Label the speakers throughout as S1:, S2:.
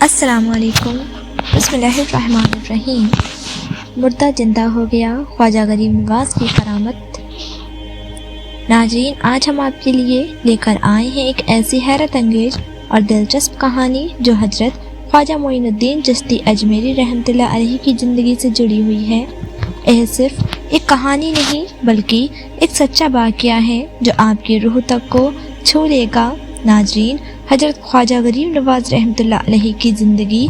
S1: السلام علیکم۔ بسم اللہ الرحمن الرحیم۔ مردہ زندہ ہو گیا، خواجہ غریب نواز کی کرامت۔ ناظرین، آج ہم آپ کے لیے لے کر آئے ہیں ایک ایسی حیرت انگیز اور دلچسپ کہانی جو حضرت خواجہ معین الدین چشتی اجمیری رحمۃ اللہ علیہ کی زندگی سے جڑی ہوئی ہے۔ یہ صرف ایک کہانی نہیں بلکہ ایک سچا واقعہ ہے جو آپ کی روح تک کو چھو لے گا۔ ناظرین، حضرت خواجہ غریب نواز رحمۃ اللہ علیہ کی زندگی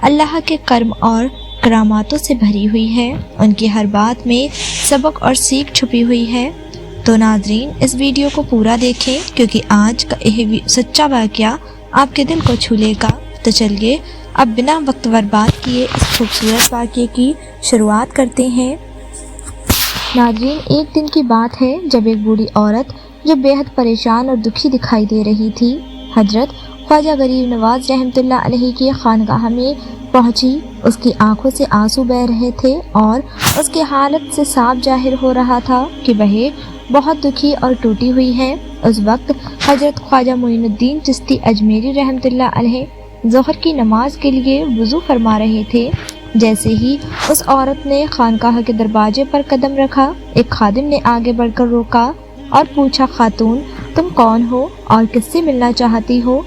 S1: اللہ کے کرم اور کراماتوں سے بھری ہوئی ہے۔ ان کی ہر بات میں سبق اور سیکھ چھپی ہوئی ہے۔ تو ناظرین، اس ویڈیو کو پورا دیکھیں کیونکہ آج کا یہ سچا واقعہ آپ کے دل کو چھو لے گا۔ تو چلیے اب بنا وقت برباد کیے اس خوبصورت واقعے کی شروعات کرتے ہیں۔ ناظرین، ایک دن کی بات ہے جب ایک بوڑھی عورت جو بے حد پریشان اور دکھی دکھائی دے رہی تھی، حضرت خواجہ غریب نواز رحمۃ اللہ علیہ کی خانقاہ میں پہنچی۔ اس کی آنکھوں سے آنسو بہہ رہے تھے اور اس کی حالت سے صاف ظاہر ہو رہا تھا کہ وہ بہت دکھی اور ٹوٹی ہوئی ہے۔ اس وقت حضرت خواجہ معین الدین چشتی اجمیری رحمۃ اللہ علیہ ظہر کی نماز کے لیے وضو فرما رہے تھے۔ جیسے ہی اس عورت نے خانقاہ کے دروازے پر قدم رکھا، ایک خادم نے آگے بڑھ کر روکا اور پوچھا، خاتون تم کون ہو اور کس سے ملنا چاہتی ہو؟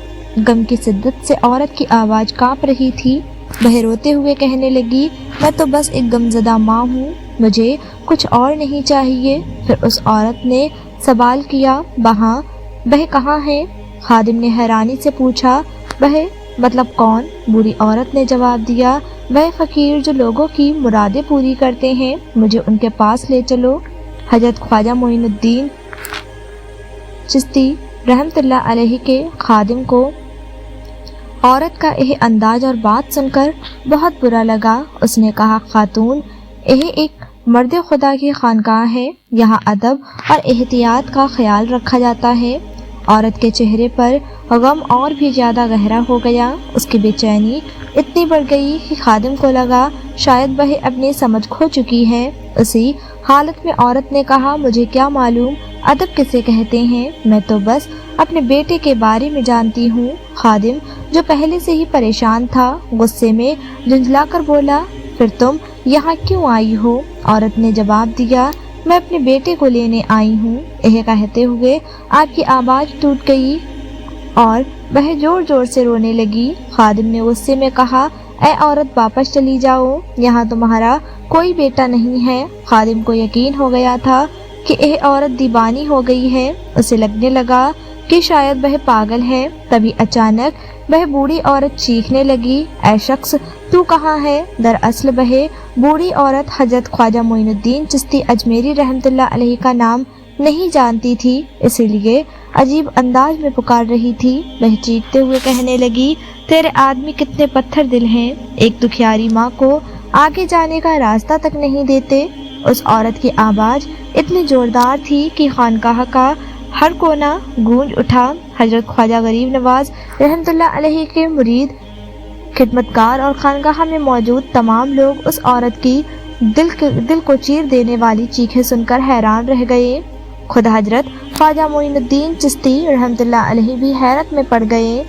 S1: غم کی شدت سے عورت کی آواز کانپ رہی تھی۔ وہ روتے ہوئے کہنے لگی، میں تو بس ایک غمزدہ ماں ہوں، مجھے کچھ اور نہیں چاہیے۔ پھر اس عورت نے سوال کیا، وہ کہاں ہے؟ خادم نے حیرانی سے پوچھا، وہ مطلب کون؟ بوڑھی عورت نے جواب دیا، وہ فقیر جو لوگوں کی مرادیں پوری کرتے ہیں، مجھے ان کے پاس لے چلو۔ حضرت خواجہ معین الدین چشتی رحمۃ اللہ علیہ کے خادم کو عورت کا یہ انداز اور بات سن کر بہت برا لگا۔ اس نے کہا، خاتون یہ ایک مرد خدا کی خانقاہ ہے، یہاں ادب اور احتیاط کا خیال رکھا جاتا ہے۔ عورت کے چہرے پر غم اور بھی زیادہ گہرا ہو گیا۔ اس کی بے چینی اتنی بڑھ گئی کہ خادم کو لگا شاید وہ اپنی سمجھ کھو چکی ہے۔ اسی حالت میں عورت نے کہا، مجھے کیا معلوم ادب کسے کہتے ہیں، میں تو بس اپنے بیٹے کے بارے میں جانتی ہوں۔ خادم جو پہلے سے ہی پریشان تھا غصے میں جھنجھلا کر بولا، پھر تم یہاں کیوں آئی ہو؟ عورت نے جواب دیا، میں اپنے بیٹے کو لینے آئی ہوں۔ یہ کہتے ہوئے آپ کی آواز ٹوٹ گئی اور وہ زور زور سے رونے لگی۔ خادم نے غصے میں کہا، اے عورت واپس چلی جاؤ، یہاں تمہارا کوئی بیٹا نہیں ہے۔ خادم کو یقین ہو گیا تھا کہ یہ عورت دیوانی ہو گئی ہے۔ اسے لگنے لگا کہ شاید وہ پاگل ہے۔ تبھی اچانک وہ بوڑھی عورت چیخنے لگی، اے شخص تو کہاں ہے؟ دراصل وہ بوڑھی عورت حضرت خواجہ معین الدین چشتی اجمیری رحمۃ اللہ علیہ کا نام نہیں جانتی تھی، اسی لیے عجیب انداز میں پکار رہی تھی۔ وہ چیختے ہوئے کہنے لگی، تیرے آدمی کتنے پتھر دل ہیں، ایک دکھیاری ماں کو آگے جانے کا راستہ تک نہیں دیتے۔ اس عورت کی آواز اتنی زوردار تھی کہ خانقاہ کا ہر کونا گونج اٹھا۔ حضرت خواجہ غریب نواز رحمۃ اللہ علیہ کے مرید، خدمتگار اور خانقاہ میں موجود تمام لوگ اس عورت کی دل کو چیر دینے والی چیخیں سن کر حیران رہ گئے۔ خود حضرت خواجہ معین الدین چشتی رحمۃ اللہ علیہ بھی حیرت میں پڑ گئے۔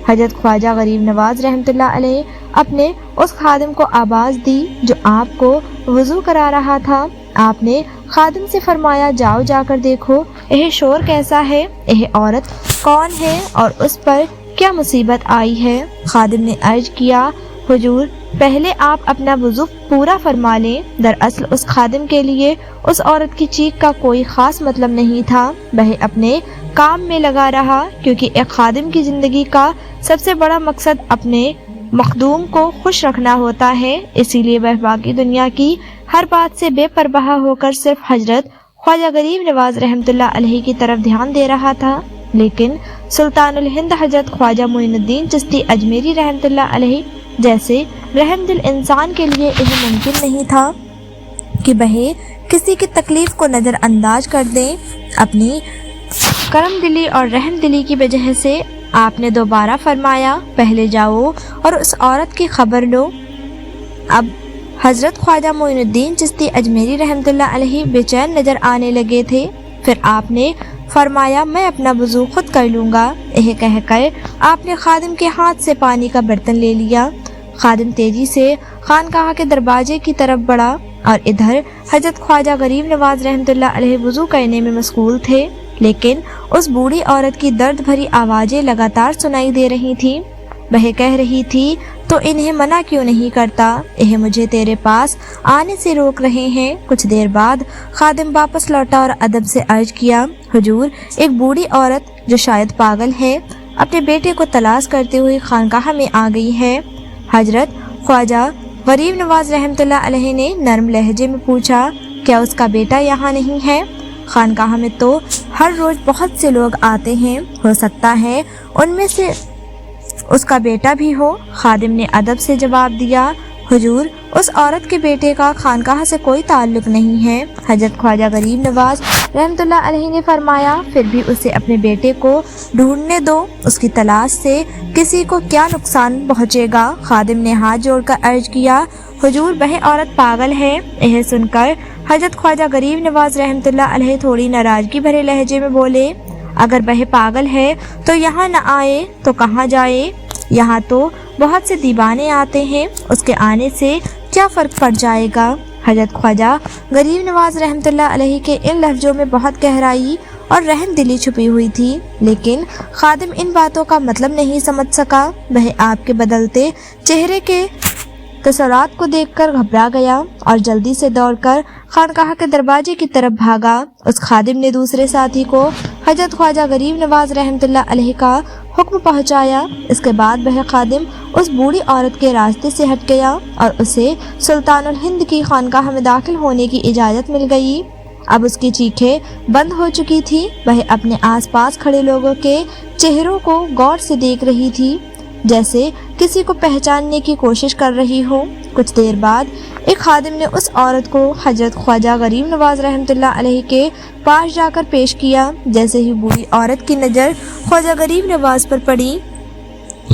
S1: حضرت خواجہ غریب نواز رحمۃ اللہ علیہ اپنے اس خادم کو آواز دی جو آپ کو وضو کرا رہا تھا۔ آپ نے خادم سے فرمایا، جاؤ جا کر دیکھو یہ شور کیسا ہے، یہ عورت کون ہے اور اس پر کیا مصیبت آئی ہے۔ خادم نے عرض کیا، حضور پہلے آپ اپنا وضو پورا فرما لیں۔ دراصل اس خادم کے لیے اس عورت کی چیخ کا کوئی خاص مطلب نہیں تھا، وہ اپنے کام میں لگا رہا، کیونکہ ایک خادم کی زندگی کا سب سے بڑا مقصد اپنے مخدوم کو خوش رکھنا ہوتا ہے، اسی لیے وہ باقی دنیا کی ہر بات سے بے پرواہ ہو کر صرف حضرت خواجہ غریب نواز رحمۃ اللہ علیہ کی طرف دھیان دے رہا تھا۔ لیکن سلطان الہند حضرت خواجہ معین الدین چشتی اجمیری رحمۃ اللہ علیہ جیسے رحم دل انسان کے لیے یہ ممکن نہیں تھا کہ وہ کسی کی تکلیف کو نظر انداز کر دیں۔ اپنی کرم دلی اور رحم دلی کی وجہ سے آپ نے دوبارہ فرمایا، پہلے جاؤ اور اس عورت کی خبر لو۔ اب حضرت خواجہ معین الدین چشتی اجمیری رحمۃ اللہ علیہ بے چین نظر آنے لگے تھے۔ پھر آپ نے فرمایا میں اپنا وضو خود کر لوں گا۔ یہ کہہ کر آپ نے خادم کے ہاتھ سے پانی کا برتن لے لیا۔ خادم تیزی سے خانقاہ کے دروازے کی طرف بڑھا اور ادھر حضرت خواجہ غریب نواز رحمۃ اللہ علیہ وضو کرنے میں مشغول تھے، لیکن اس بوڑھی عورت کی درد بھری آوازیں لگاتار سنائی دے رہی تھیں۔ وہ کہہ رہی تھی تو انہیں منع کیوں نہیں کرتا، یہ مجھے تیرے پاس آنے سے روک رہے ہیں۔ کچھ دیر بعد خادم واپس لوٹا اور ادب سے عرض کیا، حضور ایک بوڑھی عورت جو شاید پاگل ہے اپنے بیٹے کو تلاش کرتے ہوئے خانقاہ میں آ گئی ہے۔ حضرت خواجہ غریب نواز رحمۃ اللہ علیہ نے نرم لہجے میں پوچھا، کیا اس کا بیٹا یہاں نہیں ہے؟ خانقاہ میں تو ہر روز بہت سے لوگ آتے ہیں، ہو سکتا ہے ان میں سے اس کا بیٹا بھی ہو۔ خادم نے ادب سے جواب دیا، حضور اس عورت کے بیٹے کا خانقاہ سے کوئی تعلق نہیں ہے۔ حضرت خواجہ غریب نواز رحمۃ اللہ علیہ نے فرمایا، پھر بھی اسے اپنے بیٹے کو ڈھونڈنے دو، اس کی تلاش سے کسی کو کیا نقصان پہنچے گا۔ خادم نے ہاتھ جوڑ کر عرض کیا، حضور وہ عورت پاگل ہے۔ یہ سن کر حضرت خواجہ غریب نواز رحمۃ اللہ علیہ تھوڑی ناراضگی بھرے لہجے میں بولے، اگر وہ پاگل ہے تو یہاں نہ آئے تو کہاں جائے؟ یہاں تو بہت سے دیوانے آتے ہیں، اس کے آنے سے کیا فرق پڑ جائے گا؟ حضرت خواجہ غریب نواز رحمۃ اللہ علیہ کے ان لفظوں میں بہت گہرائی اور رحم دلی چھپی ہوئی تھی، لیکن خادم ان باتوں کا مطلب نہیں سمجھ سکا۔ وہ آپ کے بدلتے چہرے کے تصورات کو دیکھ کر گھبرا گیا اور جلدی سے دوڑ کر خانقاہ کے دروازے کی طرف بھاگا۔ اس خادم نے دوسرے ساتھی کو حضرت خواجہ غریب نواز رحمۃ اللہ علیہ کا حکم پہنچایا۔ اس کے بعد وہ خادم اس بوڑھی عورت کے راستے سے ہٹ گیا اور اسے سلطان الہند کی خانقاہ میں داخل ہونے کی اجازت مل گئی۔ اب اس کی چیخیں بند ہو چکی تھی، وہ اپنے آس پاس کھڑے لوگوں کے چہروں کو غور سے دیکھ رہی تھی، جیسے کسی کو پہچاننے کی کوشش کر رہی ہو۔ کچھ دیر بعد ایک خادم نے اس عورت کو حضرت خواجہ غریب نواز رحمۃ اللہ علیہ کے پاس جا کر پیش کیا۔ جیسے ہی بوڑھی عورت کی نظر خواجہ غریب نواز پر پڑی،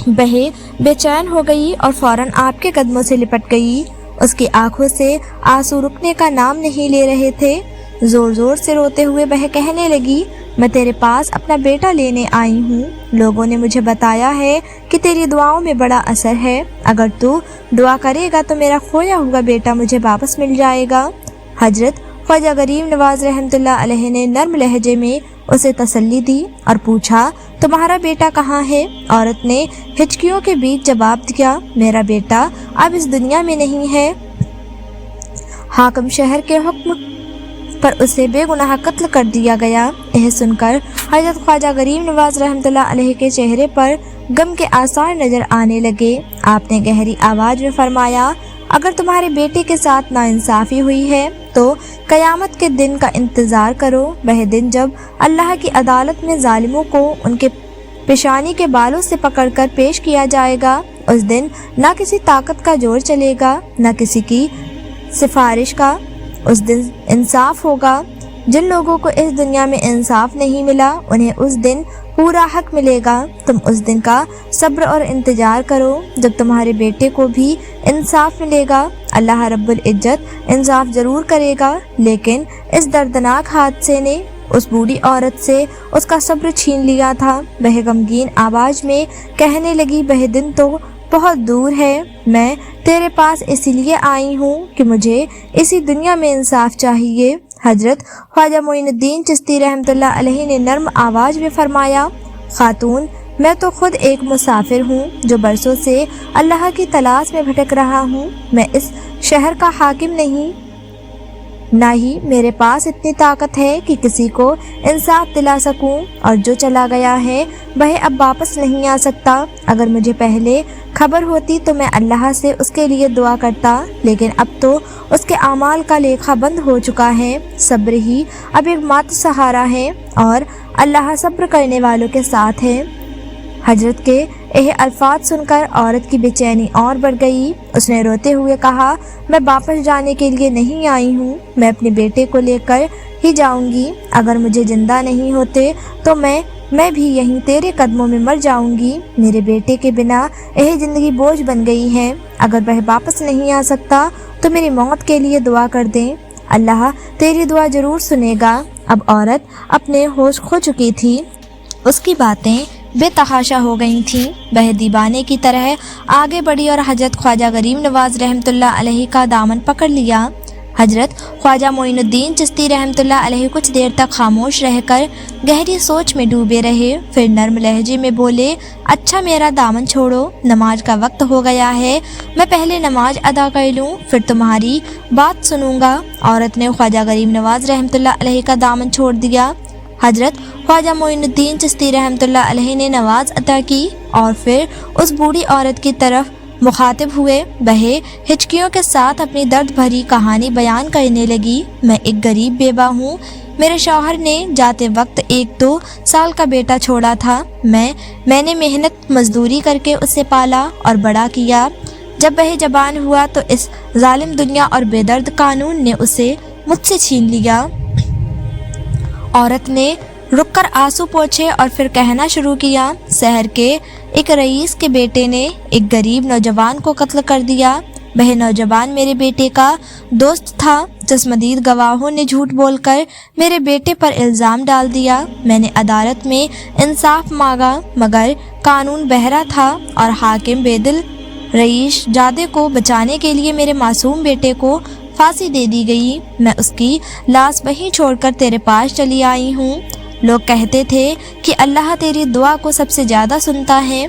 S1: وہ بے چین ہو گئی اور فوراً آپ کے قدموں سے لپٹ گئی۔ اس کی آنکھوں سے آنسو رکنے کا نام نہیں لے رہے تھے۔ زور زور سے روتے ہوئے وہ کہنے لگی، میں تیرے پاس اپنا بیٹا لینے آئی ہوں۔ لوگوں نے مجھے بتایا ہے کہ تیری دعاؤں میں بڑا اثر ہے، اگر تو دعا کرے گا تو میرا کھویا ہوا بیٹا مجھے واپس مل جائے گا۔ حضرت خواجہ غریب نواز رحمۃ اللہ علیہ نے نرم لہجے میں اسے تسلی دی اور پوچھا، تمہارا بیٹا کہاں ہے؟ عورت نے ہچکیوں کے بیچ جواب دیا، میرا بیٹا اب اس دنیا میں نہیں ہے، حاکم شہر کے حکم پر اسے بے گناہ قتل کر دیا گیا۔ یہ سن کر حضرت خواجہ غریب نواز رحمۃ اللہ علیہ کے چہرے پر غم کے آثار نظر آنے لگے۔ آپ نے گہری آواز میں فرمایا، اگر تمہارے بیٹے کے ساتھ ناانصافی ہوئی ہے تو قیامت کے دن کا انتظار کرو، وہ دن جب اللہ کی عدالت میں ظالموں کو ان کے پیشانی کے بالوں سے پکڑ کر پیش کیا جائے گا۔ اس دن نہ کسی طاقت کا زور چلے گا، نہ کسی کی سفارش کا۔ اس دن انصاف ہوگا۔ جن لوگوں کو اس دنیا میں انصاف نہیں ملا، انہیں اس دن پورا حق ملے گا۔ تم اس دن کا صبر اور انتظار کرو جب تمہارے بیٹے کو بھی انصاف ملے گا۔ اللہ رب العزت انصاف ضرور کرے گا، لیکن اس دردناک حادثے نے اس بوڑھی عورت سے اس کا صبر چھین لیا تھا۔ وہ غمگین آواز میں کہنے لگی، وہ دن تو بہت دور ہے، میں تیرے پاس اسی لیے آئی ہوں کہ مجھے اسی دنیا میں انصاف چاہیے۔ حضرت خواجہ معین الدین چشتی رحمۃ اللہ علیہ نے نرم آواز میں فرمایا، خاتون میں تو خود ایک مسافر ہوں جو برسوں سے اللہ کی تلاش میں بھٹک رہا ہوں۔ میں اس شہر کا حاکم نہیں، نہ ہی میرے پاس اتنی طاقت ہے کہ کسی کو انصاف دلا سکوں، اور جو چلا گیا ہے وہ اب واپس نہیں آ سکتا۔ اگر مجھے پہلے خبر ہوتی تو میں اللہ سے اس کے لیے دعا کرتا، لیکن اب تو اس کے اعمال کا لیکھا بند ہو چکا ہے۔ صبر ہی اب ایک مات سہارا ہے اور اللہ صبر کرنے والوں کے ساتھ ہے۔ حضرت کے یہ الفاظ سن کر عورت کی بے چینی اور بڑھ گئی۔ اس نے روتے ہوئے کہا، میں واپس جانے کے لیے نہیں آئی ہوں، میں اپنے بیٹے کو لے کر ہی جاؤں گی۔ اگر مجھے زندہ نہیں ہوتے تو میں بھی یہیں تیرے قدموں میں مر جاؤں گی۔ میرے بیٹے کے بنا یہ زندگی بوجھ بن گئی ہے، اگر وہ واپس نہیں آ سکتا تو میری موت کے لیے دعا کر دیں، اللہ تیری دعا ضرور سنے گا۔ अब औरत अपने होश खो चुकी थी। उसकी बातें बेतहाशा हो गई थीं। वह दीवाने की तरह आगे बढ़ी और हजरत ख्वाजा गरीब नवाज रहमतुल्लाह अलैहि का दामन पकड़ लिया। हजरत ख्वाजा मोइनुद्दीन चिश्ती रहमतुल्लाह अलैहि कुछ देर तक खामोश रहकर गहरी सोच में डूबे रहे। फिर नर्म लहजे में बोले, अच्छा मेरा दामन छोड़ो, नमाज का वक्त हो गया है, मैं पहले नमाज अदा कर लूँ, फिर तुम्हारी बात सुनूंगा। औरत ने ख्वाजा गरीब नवाज रहमतुल्लाह अलैहि का दामन छोड़ दिया। हजरत ख्वाजा मोइनुद्दीन चिश्ती रहमतुल्लाह अलैहि ने नमाज अदा की और फिर उस बूढ़ी औरत की तरफ मुखातिब हुए। वह हिचकियों के साथ अपनी दर्द भरी कहानी बयान करने लगी। मैं एक गरीब बेवा हूँ। मेरे शौहर ने जाते वक्त 1-2 साल का बेटा छोड़ा था। मैंने मेहनत मजदूरी करके उसे पाला और बड़ा किया। जब वह जवान हुआ तो इस जालिम दुनिया और बेदर्द कानून ने उसे मुझसे छीन लिया। औरत ने रुककर आंसू पोंछे और फिर कहना शुरू किया, शहर के एक रईस के बेटे ने एक गरीब नौजवान को कत्ल कर दिया। वह नौजवान मेरे बेटे का दोस्त था। चश्मदीद गवाहों ने झूठ बोलकर मेरे बेटे पर इल्ज़ाम डाल दिया। मैंने अदालत में इंसाफ मांगा मगर कानून बहरा था और हाकिम बेदिल रईस जादे को बचाने के लिए मेरे मासूम बेटे को फांसी दे दी गई। मैं उसकी लाश वहीं छोड़कर तेरे पास चली आई हूँ। लोग कहते थे कि अल्लाह तेरी दुआ को सबसे ज़्यादा सुनता है।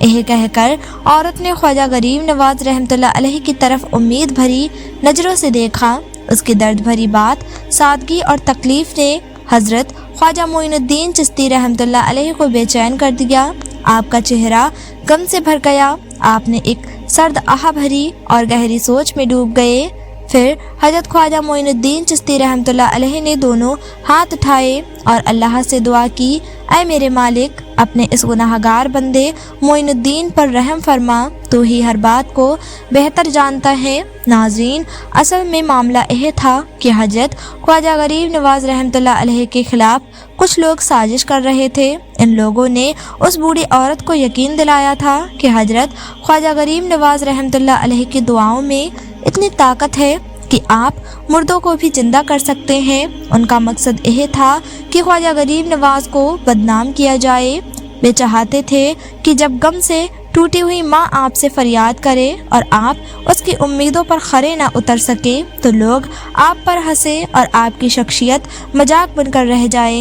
S1: यह कहकर औरत ने ख्वाजा गरीब नवाज रहमतुल्लाह अलैहि की तरफ उम्मीद भरी नज़रों से देखा। उसकी दर्द भरी बात, सादगी और तकलीफ़ ने हज़रत ख्वाजा मोइनुद्दीन चिश्ती रहमतुल्लाह अलैहि को बेचैन कर दिया। आपका चेहरा गम से भर गया। आपने एक सर्द आह भरी और गहरी सोच में डूब गए। फिर हजरत ख्वाजा मोइनुद्दीन चिश्ती रहमतुल्लाह अलैहि ने दोनों हाथ उठाए और अल्लाह से दुआ की, ऐ मेरे मालिक, अपने इस गुनाहगार बंदे मोइनुद्दीन पर रहम फरमा, तो ही हर बात को बेहतर जानता है। नाज़रीन, असल में मामला यह था कि हजरत ख्वाजा गरीब नवाज रहमतुल्लाह अलैहि के खिलाफ कुछ लोग साजिश कर रहे थे। इन लोगों ने उस बूढ़ी औरत को यकीन दिलाया था कि हजरत ख्वाजा गरीब नवाज रहमतुल्लाह अलैहि की दुआओं में इतनी ताकत है कि आप मुर्दों को भी जिंदा कर सकते हैं। उनका मकसद यह था कि ख्वाजा गरीब नवाज को बदनाम किया जाए। वे चाहते थे कि जब गम से टूटी हुई माँ आपसे फरियाद करे और आप उसकी उम्मीदों पर खरे ना उतर सके तो लोग आप पर हंसे और आपकी शख्सियत मजाक बनकर रह जाए।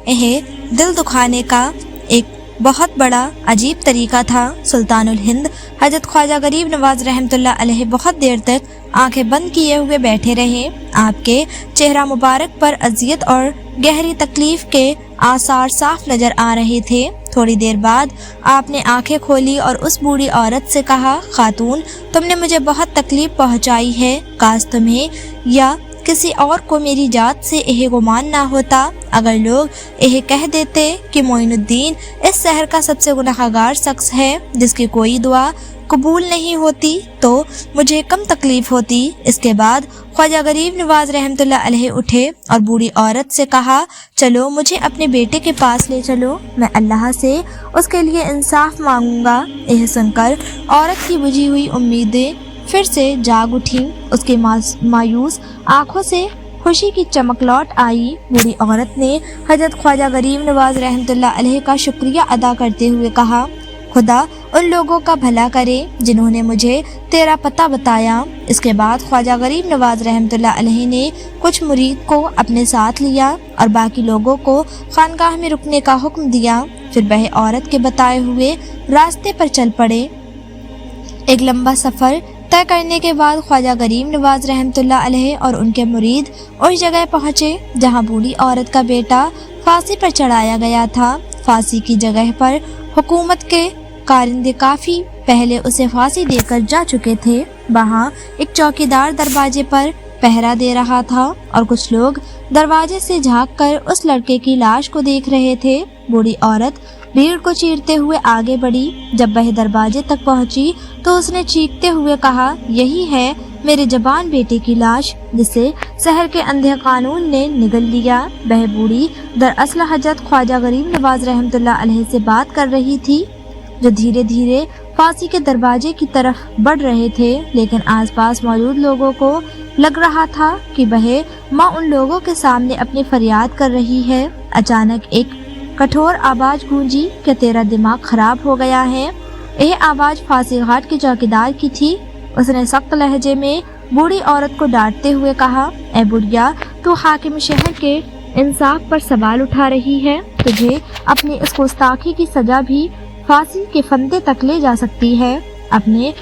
S1: यह दिल दुखाने का एक बहुत बड़ा अजीब तरीका था। सुल्तानुल हिंद हजरत ख्वाजा गरीब नवाज रहमतुल्लाह अलैहि बहुत देर तक आंखें बंद किए हुए बैठे रहे। आपके चेहरा मुबारक पर अजियत और गहरी तकलीफ के आसार साफ नजर आ रहे थे। थोड़ी देर बाद आपने आंखें खोली और उस बूढ़ी औरत से कहा, खातून, तुमने मुझे बहुत तकलीफ पहुंचाई है। काश तुम्हें या किसी और को मेरी जात से यह गुमान ना होता। अगर लोग यह कह देते कि मोइनुद्दीन इस शहर का सबसे गुनाहगार शख्स है जिसकी कोई दुआ कबूल नहीं होती तो मुझे कम तकलीफ होती। इसके बाद ख्वाजा गरीब नवाज रहमतुल्लाह अलैहि उठे और बूढ़ी औरत से कहा, चलो मुझे अपने बेटे के पास ले चलो, मैं अल्लाह से उसके लिए इंसाफ मांगूंगा। यह सुनकर औरत की बुझी हुई उम्मीदें फिर से जाग उठी। उसके मायूस आंखों से खुशी की चमक लौट आई। बूढ़ी औरत ने हजरत ख्वाजा गरीब नवाज रहमतुल्लाह अलैहि का शुक्रिया अदा करते हुए कहा, खुदा उन लोगों का भला करे जिन्होंने मुझे तेरा पता बताया। इसके बाद ख्वाजा गरीब नवाज रहमतुल्लाह अलैहि ने कुछ मुरीद को अपने साथ लिया और बाकी लोगों को खानकाह में रुकने का हुक्म दिया। फिर वह औरत के बताए हुए रास्ते पर चल पड़े। एक लंबा सफ़र तय करने के बाद ख्वाजा गरीब नवाज रहमतुल्लाह अलैहि और उनके मुरीद उस जगह पहुँचे जहाँ बूढ़ी औरत का बेटा फांसी पर चढ़ाया गया था। फांसी की जगह पर हुकूमत के कारिंदे काफ़ी पहले उसे फांसी देकर जा चुके थे। वहाँ एक चौकीदार दरवाजे पर पहरा दे रहा था और कुछ लोग दरवाजे से झांककर उस लड़के की लाश को देख रहे थे। बूढ़ी औरत भीड़ को चीरते हुए आगे बढ़ी। जब वह दरवाजे तक पहुंची तो उसने चीखते हुए कहा, यही है मेरे जवान बेटे की लाश जिसे शहर के अंधे कानून ने निगल लिया। वह बूढ़ी दरअसल हजरत ख्वाजा गरीब नवाज रहमतुल्लाह अलैहि से बात कर रही थी जो धीरे धीरे फांसी के दरवाजे की तरफ बढ़ रहे थे, लेकिन आसपास मौजूद लोगों को लग रहा था कि वह माँ उन लोगों के सामने अपनी फरियाद कर रही है। अचानक एक कठोर आवाज गूंजी, क्या तेरा दिमाग खराब हो गया है? यह आवाज फांसी घाट के चौकीदार की थी। उसने सख्त लहजे में बूढ़ी औरत को डांटते हुए कहा, ए बुढ़िया, तू हाकिम शहर के इंसाफ पर सवाल उठा रही है। तुझे अपनी इस गुस्ताखी की सजा भी फांसी के फंदे तक ले जा सकती है। अपने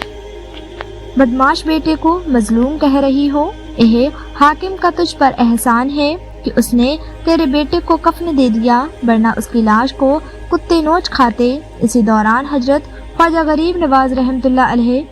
S1: बदमाश बेटे को मजलूम कह रही हो। यह हाकिम का तुझ पर एहसान है कि उसने तेरे बेटे को कफन दे दिया, वरना उसकी लाश को कुत्ते नोच खाते। इसी दौरान हजरत ख्वाजा गरीब नवाज रहमतुल्लाह अलैह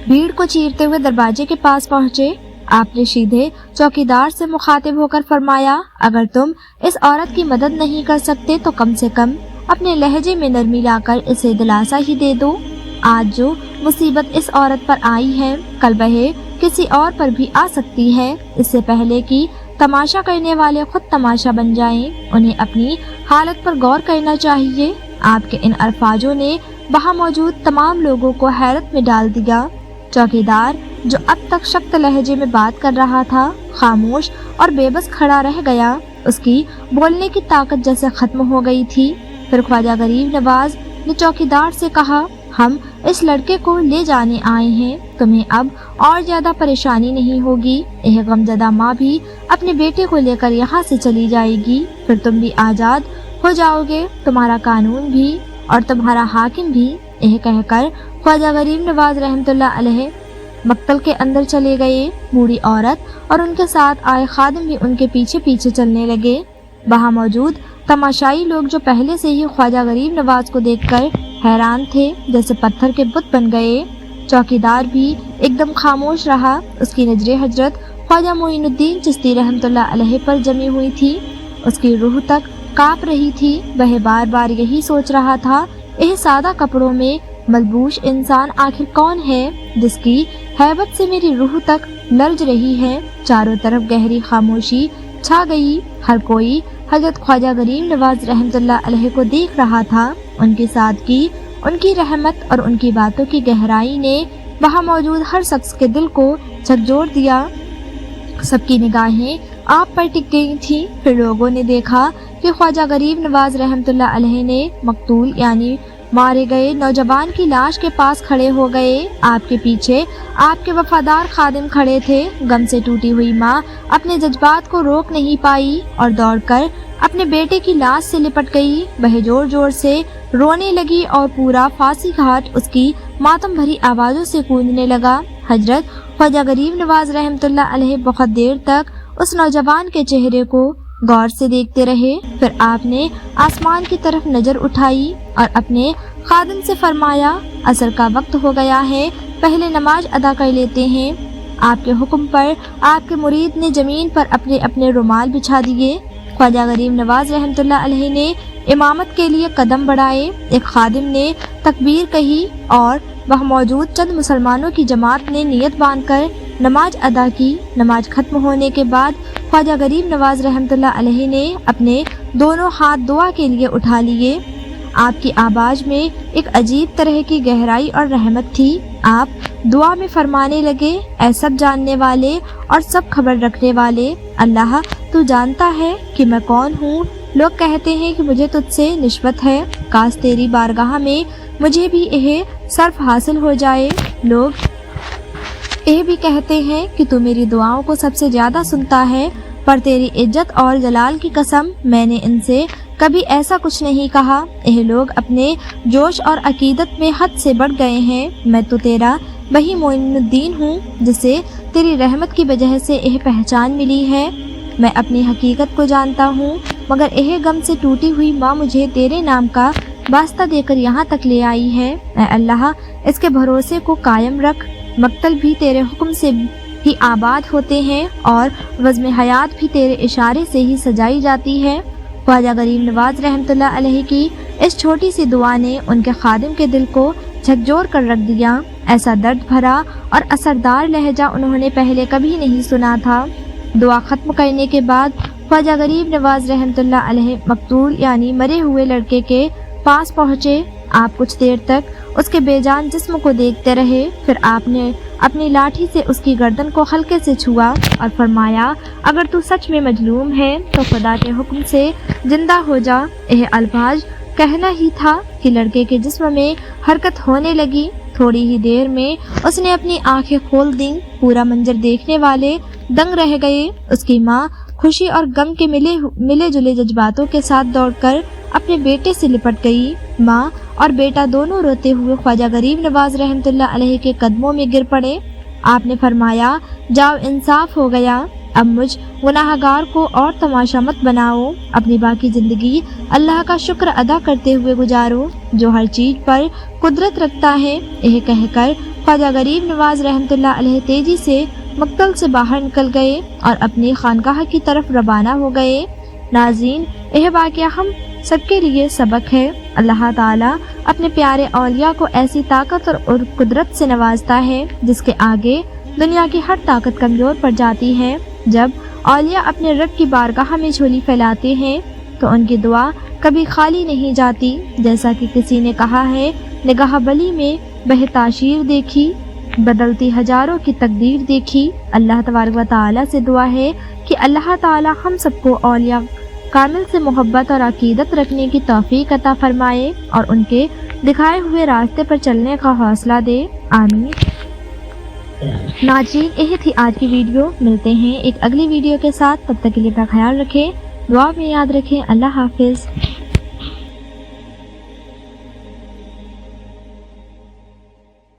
S1: भीड़ को चीरते हुए दरवाजे के पास पहुंचे। आपने सीधे चौकीदार से मुखातिब होकर फरमाया, अगर तुम इस औरत की मदद नहीं कर सकते तो कम से कम अपने लहजे में नरमी लाकर इसे दिलासा ही दे दो। आज जो मुसीबत इस औरत पर आई है, कल वह किसी और पर भी आ सकती है। इससे पहले कि तमाशा करने वाले खुद तमाशा बन जाएं, उन्हें अपनी हालत पर गौर करना चाहिए। आपके इन अल्फाजों ने वहाँ मौजूद तमाम लोगों को हैरत में डाल दिया। चौकीदार, जो अब तक सख्त लहजे में बात कर रहा था, खामोश और बेबस खड़ा रह गया। उसकी बोलने की ताकत जैसे खत्म हो गई थी। फिर ख्वाजा गरीब नवाज ने चौकीदार से कहा, हम इस लड़के को ले जाने आए हैं, तुम्हें अब और ज्यादा परेशानी नहीं होगी। यह गमज़दा माँ भी अपने बेटे को लेकर यहाँ से चली जाएगी, फिर तुम भी आज़ाद हो जाओगे, तुम्हारा कानून भी और तुम्हारा हाकिम भी। यह कहकर ख्वाजा गरीब नवाज रहमतुल्लाह अलैह मक्तल के अंदर चले गए। बूढ़ी औरत और उनके साथ आए खादिम भी उनके पीछे पीछे चलने लगे। वहाँ मौजूद तमाशाई लोग, जो पहले से ही ख्वाजा गरीब नवाज को देखकर हैरान थे, जैसे पत्थर के बुत बन गए। चौकीदार भी एकदम खामोश रहा। उसकी नजरें हजरत ख्वाजा मोइनुद्दीन चिश्ती रहमतुल्लाह अलैह पर जमी हुई थी। उसकी रूह तक कांप रही थी। वह बार बार यही सोच रहा था, यह सादा कपड़ों में मलबूस इंसान आखिर कौन है, जिसकी हैबत से मेरी रूह तक लर्ज रही है। चारों तरफ गहरी खामोशी छा गई। हर कोई हजरत ख्वाजा गरीब नवाज रहमतुल्लाह अलैह को देख रहा था। उनकी सादगी, उनकी रहमत और उनकी बातों की गहराई ने वहाँ मौजूद हर शख्स के दिल को झकझोर दिया। सबकी निगाहें आप पर टिक गई थी। फिर लोगों ने देखा कि ख्वाजा गरीब नवाज रहमतुल्लाह अलैह ने मकतूल यानी मारे गए नौजवान की लाश के पास खड़े हो गए। आपके पीछे आपके वफादार खादिम खड़े थे। गम से टूटी हुई माँ अपने जज्बात को रोक नहीं पाई और दौड़कर अपने बेटे की लाश से लिपट गई। वह जोर जोर से रोने लगी और पूरा फांसी घाट उसकी मातम भरी आवाज़ों से गूंजने लगा। हजरत ख्वाजा गरीब नवाज रहमतुल्लाह अलैह बहुत देर तक उस नौजवान के चेहरे को गौर से देखते रहे। फिर आपने आसमान की तरफ नजर उठाई और अपने खादिम से फरमाया, असर का वक्त हो गया है, पहले नमाज अदा कर लेते हैं। आपके हुक्म पर आपके मुरीद ने जमीन पर अपने अपने रुमाल बिछा दिए। ख्वाजा गरीब नवाज रहमतुल्लाह अलैह ने इमामत के लिए कदम बढ़ाए। एक खादिम ने तकबीर कही और वह मौजूद चंद मुसलमानों की जमात ने नियत बांधकर नमाज अदा की। नमाज खत्म होने के बाद ख्वाजा गरीब नवाज रहमतुल्लाह अलैह ने अपने दोनों हाथ दुआ के लिए उठा लिए। आपकी आवाज़ में एक अजीब तरह की गहराई और रहमत थी। आप दुआ में फरमाने लगे, ऐ सब जानने वाले और सब खबर रखने वाले अल्लाह, तू जानता है कि मैं कौन हूँ। लोग कहते हैं कि मुझे तुझसे निस्बत है, काश तेरी बारगाह में मुझे भी यह सर्फ हासिल हो जाए। लोग ये भी कहते हैं कि तू मेरी दुआओं को सबसे ज़्यादा सुनता है, पर तेरी इज्जत और जलाल की कसम, मैंने इनसे कभी ऐसा कुछ नहीं कहा। यह लोग अपने जोश और अकीदत में हद से बढ़ गए हैं। मैं तो तेरा वही मोइनुद्दीन हूँ जिसे तेरी रहमत की वजह से यह पहचान मिली है। मैं अपनी हकीकत को जानता हूँ, मगर यह गम से टूटी हुई माँ मुझे तेरे नाम का वास्ता देकर यहाँ तक ले आई है। ऐ अल्लाह, इसके भरोसे को कायम रख। मक्तल भी तेरे हुक्म से ही आबाद होते हैं और वज़्म हयात भी तेरे इशारे से ही सजाई जाती है। ख्वाजा गरीब नवाज रहमतुल्लाह अलैह की इस छोटी सी दुआ ने उनके खादिम के दिल को झकझोर कर रख दिया। ऐसा दर्द भरा और असरदार लहजा उन्होंने पहले कभी नहीं सुना था। दुआ ख़त्म करने के बाद ख्वाजा गरीब नवाज रहमतुल्लाह अलैह मकतूल यानी मरे हुए लड़के के पास पहुँचे। आप कुछ देर तक उसके बेजान जिस्म को देखते रहे, फिर आपने अपनी लाठी से उसकी गर्दन को हल्के से छुआ और फरमाया, अगर तू सच में मजलूम है तो खुदा के हुक्म से जिंदा हो जा। यह अल्फाज कहना ही था कि लड़के के जिस्म में हरकत होने लगी। थोड़ी ही देर में उसने अपनी आंखें खोल दी। पूरा मंजर देखने वाले दंग रह गए। उसकी माँ खुशी और गम के मिले जुले जज्बातों के साथ दौड़कर अपने बेटे से लिपट गई। माँ और बेटा दोनों रोते हुए ख्वाजा गरीब नवाज रहमतुल्लाह अलैह के कदमों में गिर पड़े। आपने फरमाया, जाओ इंसाफ हो गया, अब मुझ गुनाहगार को और तमाशा मत बनाओ। अपनी बाकी जिंदगी अल्लाह का शुक्र अदा करते हुए गुजारो जो हर चीज पर कुदरत रखता है। यह कहकर ख्वाजा गरीब नवाज रहमतुल्लाह अलैह तेजी से मक्तल से बाहर निकल गए और अपनी खानकाह की तरफ रवाना हो गए। नाज़रीन, यह वाक़या हम सबके लिए सबक है। अल्लाह ताला अपने प्यारे औलिया को ऐसी ताकत और कुदरत से नवाजता है जिसके आगे दुनिया की हर ताकत कमजोर पड़ जाती है। जब औलिया अपने रब की बारगाह में झोली फैलाते हैं तो उनकी दुआ कभी खाली नहीं जाती। जैसा कि किसी ने कहा है, निगाह बली में बेहताशीर देखी, बदलती हजारों की तकदीर देखी। अल्लाह तबारक व तआला से दुआ है कि अल्लाह ताला हम सबको औलिया कामिल से मोहब्बत और अकीदत रखने की तौफीक अता फरमाए और उनके दिखाए हुए रास्ते पर चलने का हौसला दे। आमीन। नाज़रीन, यही थी आज की वीडियो। मिलते हैं एक अगली वीडियो के साथ। तब तक के लिए अपना ख्याल रखें, दुआ में याद रखें। अल्लाह हाफिज़।